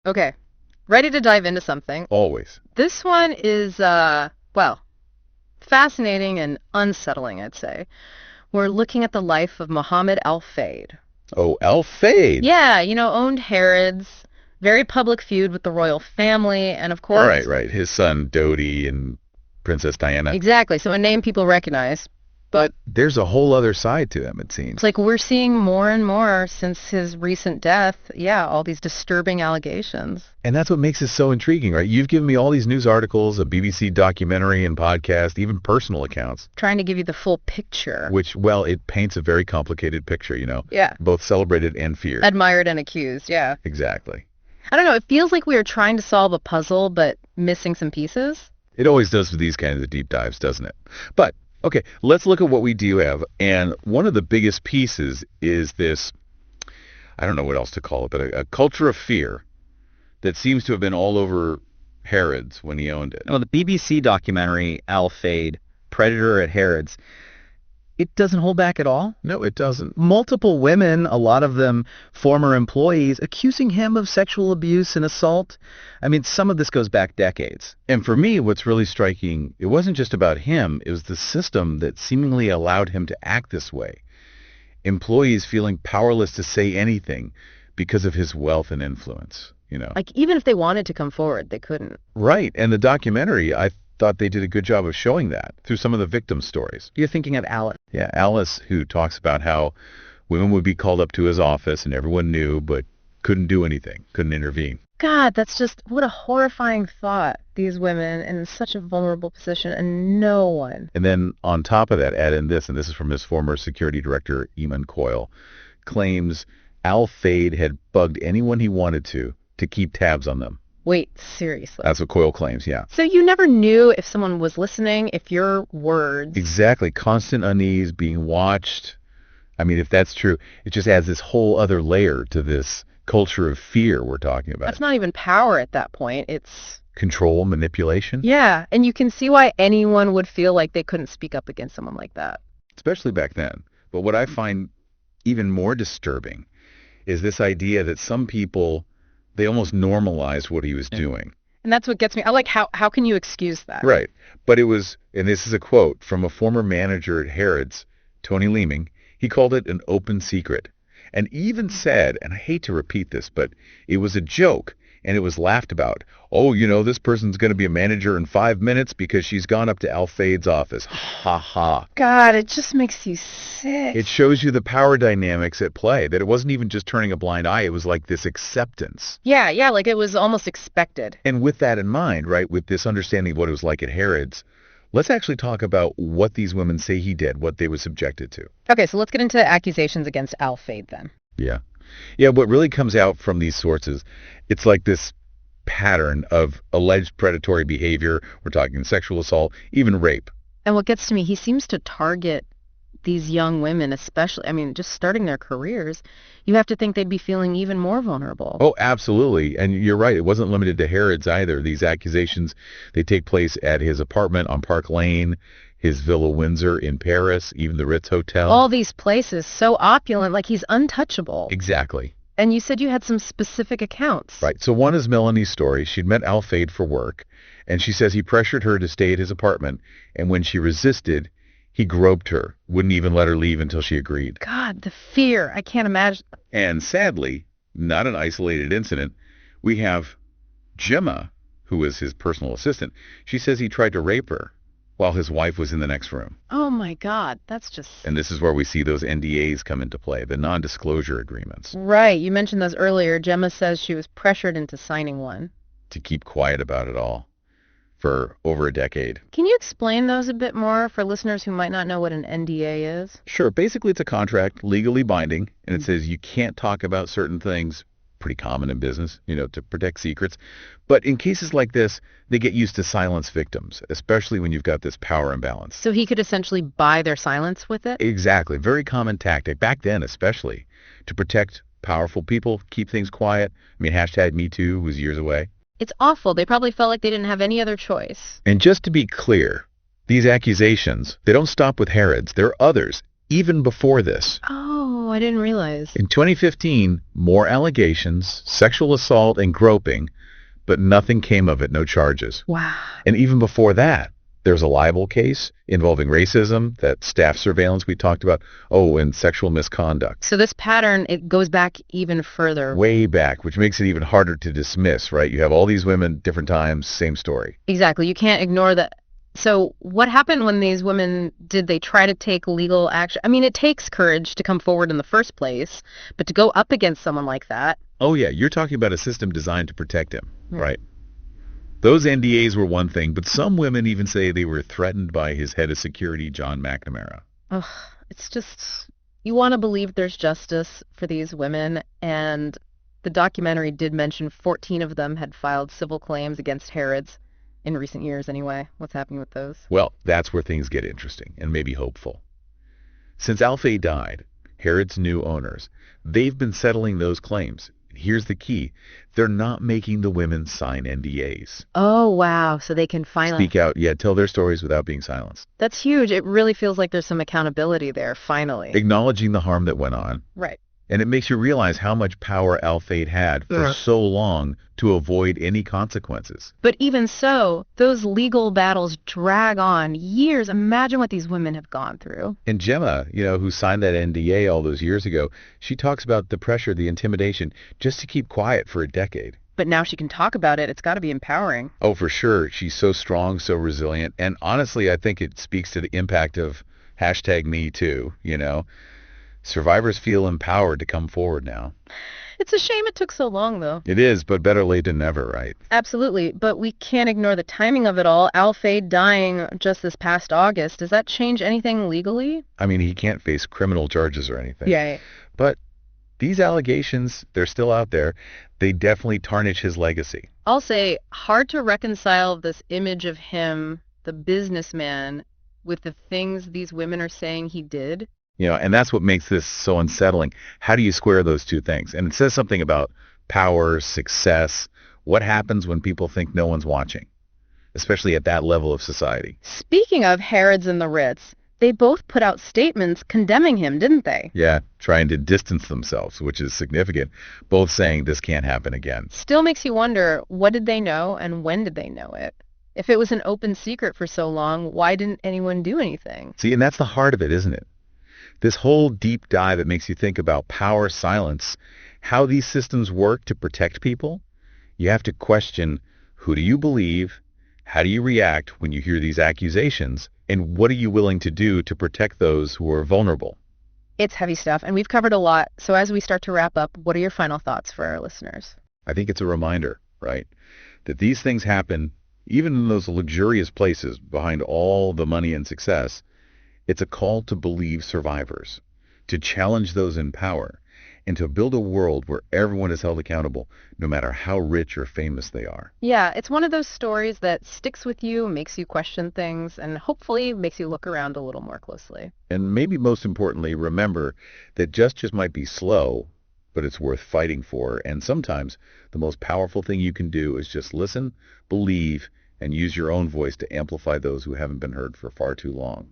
Okay. Ready to dive into something. Always. This one is, well, fascinating and unsettling, I'd say. We're looking at the life of Mohammed Al Fayed. Oh, Al Fayed. Yeah, owned Harrods, very public feud with the royal family, and of All course, right, right. His son, Dodi, and Princess Diana. exactly, so a name people recognize. But there's a whole other side to him, it It's seems. like we're seeing more and more since his recent death. Yeah, all these disturbing allegations. And that's what makes it so intriguing, right? You've given me all these news articles, a BBC documentary and podcast, even personal accounts, Trying to give you the full picture. which, well, it paints a very complicated picture, Yeah. both celebrated and feared. Admired and accused, yeah. Exactly. I don't know, it feels like we are trying to solve a puzzle, but missing some pieces. It always does with these kinds of deep dives, doesn't it? But, okay, let's look at what we do have. And one of the biggest pieces is this, I don't know what else to call it, but a culture of fear that seems to have been all over Harrods when he owned it. Well, the BBC documentary, Al Fayed, Predator at Harrods, it doesn't hold back at all. No, it doesn't. Multiple women, a lot of them former employees, accusing him of sexual abuse and assault. I mean, some of this goes back decades. And for me, what's really striking, it wasn't just about him, it was the system that seemingly allowed him to act this way. Employees feeling powerless to say anything because of his wealth and influence. Like, even if they wanted to come forward, they couldn't. Right. And the documentary, I thought they did a good job of showing that through some of the victim stories. You're thinking of Alice. Yeah, Alice, who talks about how women would be called up to his office and everyone knew but couldn't do anything, couldn't intervene. God, that's just, what a horrifying thought. These women in such a vulnerable position and no one. And then on top of that, add in this, and this is from his former security director, Eamon Coyle, claims Al Fayed had bugged anyone he wanted to keep tabs on them. Wait, seriously. That's what Coyle claims, yeah. So you never knew if someone was listening, if your words... Exactly. Constant unease, being watched. I mean, if that's true, it just adds this whole other layer to this culture of fear we're talking about. That's not even power at that point. It's... Control, manipulation. Yeah, and you can see why anyone would feel like they couldn't speak up against someone like that. Especially back then. But what I find even more disturbing is this idea that some people, they almost normalize what he was doing. And that's what gets me. I like, how can you excuse that? Right. But it was, and this is a quote from a former manager at Harrods, Tony Leeming, he called it an open secret. And even said, and I hate to repeat this, but it was a joke and it was laughed about. Oh, this person's going to be a manager in 5 minutes because she's gone up to Al Fayed's office. Ha ha. God, it just makes you sick. It shows you the power dynamics at play, that it wasn't even just turning a blind eye. It was like this acceptance. Yeah, like it was almost expected. And with that in mind, right, with this understanding of what it was like at Harrods, let's actually talk about what these women say he did, what they were subjected to. Okay, so let's get into accusations against Al Fayed then. Yeah. Yeah, what really comes out from these sources, it's like this pattern of alleged predatory behavior. We're talking sexual assault, even rape. And what gets to me, he seems to target these young women, especially, I mean, just starting their careers. You have to think they'd be feeling even more vulnerable. Oh, absolutely. And you're right. It wasn't limited to Harrods either. These accusations, they take place at his apartment on Park Lane, his Villa Windsor in Paris, even the Ritz Hotel. All these places, so opulent, like he's untouchable. Exactly. And you said you had some specific accounts. Right. So one is Melanie's story. She'd met Al Fayed for work, and she says he pressured her to stay at his apartment, and when she resisted, he groped her, wouldn't even let her leave until she agreed. God, the fear. I can't imagine. And sadly, not an isolated incident, we have Gemma, who was his personal assistant. She says he tried to rape her while his wife was in the next room. Oh my God, that's just... And this is where we see those NDAs come into play, the non-disclosure agreements, Right, you mentioned those earlier. Gemma says she was pressured into signing one. to keep quiet about it all for over a decade. Can you explain those a bit more for listeners who might not know what an NDA is? Sure, basically it's a contract, legally binding, and it says you can't talk about certain things, pretty common in business, to protect secrets. But in cases like this, they get used to silence victims, especially when you've got this power imbalance. So he could essentially buy their silence with it? Exactly. Very common tactic, back then especially, to protect powerful people, keep things quiet. I mean, hashtag Me Too was years away. It's awful. They probably felt like they didn't have any other choice. And just to be clear, these accusations, they don't stop with Harrods. There are others. even before this. Oh, I didn't realize. In 2015, more allegations, sexual assault and groping, but nothing came of it, no charges. Wow. And even before that, there's a libel case involving racism, that staff surveillance we talked about, and sexual misconduct. So this pattern, it goes back even further. Way back, which makes it even harder to dismiss, right? You have all these women, different times, same story. Exactly. You can't ignore that. So what happened when these women, did they try to take legal action? I mean, it takes courage to come forward in the first place, but to go up against someone like that. Oh, yeah, you're talking about a system designed to protect him, right? Those NDAs were one thing, but some women even say they were threatened by his head of security, John McNamara. Ugh, it's just, you want to believe there's justice for these women, and the documentary did mention 14 of them had filed civil claims against Harrods in recent years anyway. What's happening with those? Well, that's where things get interesting and maybe hopeful. Since Al Fayed died, Harrods' new owners, they've been settling those claims. Here's the key. They're not making the women sign NDAs. Oh, wow. So they can finally Speak out, tell their stories without being silenced. That's huge. It really feels like there's some accountability there, finally. Acknowledging the harm that went on. Right. And it makes you realize how much power Al Fayed had for so long to avoid any consequences. But even so, those legal battles drag on years. Imagine what these women have gone through. And Gemma, who signed that NDA all those years ago, she talks about the pressure, the intimidation, just to keep quiet for a decade. But now she can talk about it. It's got to be empowering. Oh, for sure. She's so strong, so resilient. And honestly, I think it speaks to the impact of #MeToo, Survivors feel empowered to come forward now. It's a shame it took so long, though. It is, but better late than never, right? Absolutely. But we can't ignore the timing of it all. Al Fayed dying just this past August. Does that change anything legally? I mean, he can't face criminal charges or anything. Yeah. But these allegations, they're still out there. They definitely tarnish his legacy. I'll say, hard to reconcile this image of him, the businessman, with the things these women are saying he did. And that's what makes this so unsettling. How do you square those two things? And it says something about power, success. What happens when people think no one's watching, especially at that level of society? Speaking of Harrods and the Ritz, they both put out statements condemning him, didn't they? Yeah, trying to distance themselves, which is significant. Both saying this can't happen again. Still makes you wonder, what did they know and when did they know it? If it was an open secret for so long, why didn't anyone do anything? See, and that's the heart of it, isn't it? This whole deep dive that makes you think about power, silence, how these systems work to protect people. You have to question, who do you believe? How do you react when you hear these accusations? And what are you willing to do to protect those who are vulnerable? It's heavy stuff, and we've covered a lot. So as we start to wrap up, what are your final thoughts for our listeners? I think it's a reminder, right, that these things happen even in those luxurious places behind all the money and success. It's a call to believe survivors, to challenge those in power, and to build a world where everyone is held accountable, no matter how rich or famous they are. Yeah, it's one of those stories that sticks with you, makes you question things, and hopefully makes you look around a little more closely. And maybe most importantly, remember that justice might be slow, but it's worth fighting for. And sometimes the most powerful thing you can do is just listen, believe, and use your own voice to amplify those who haven't been heard for far too long.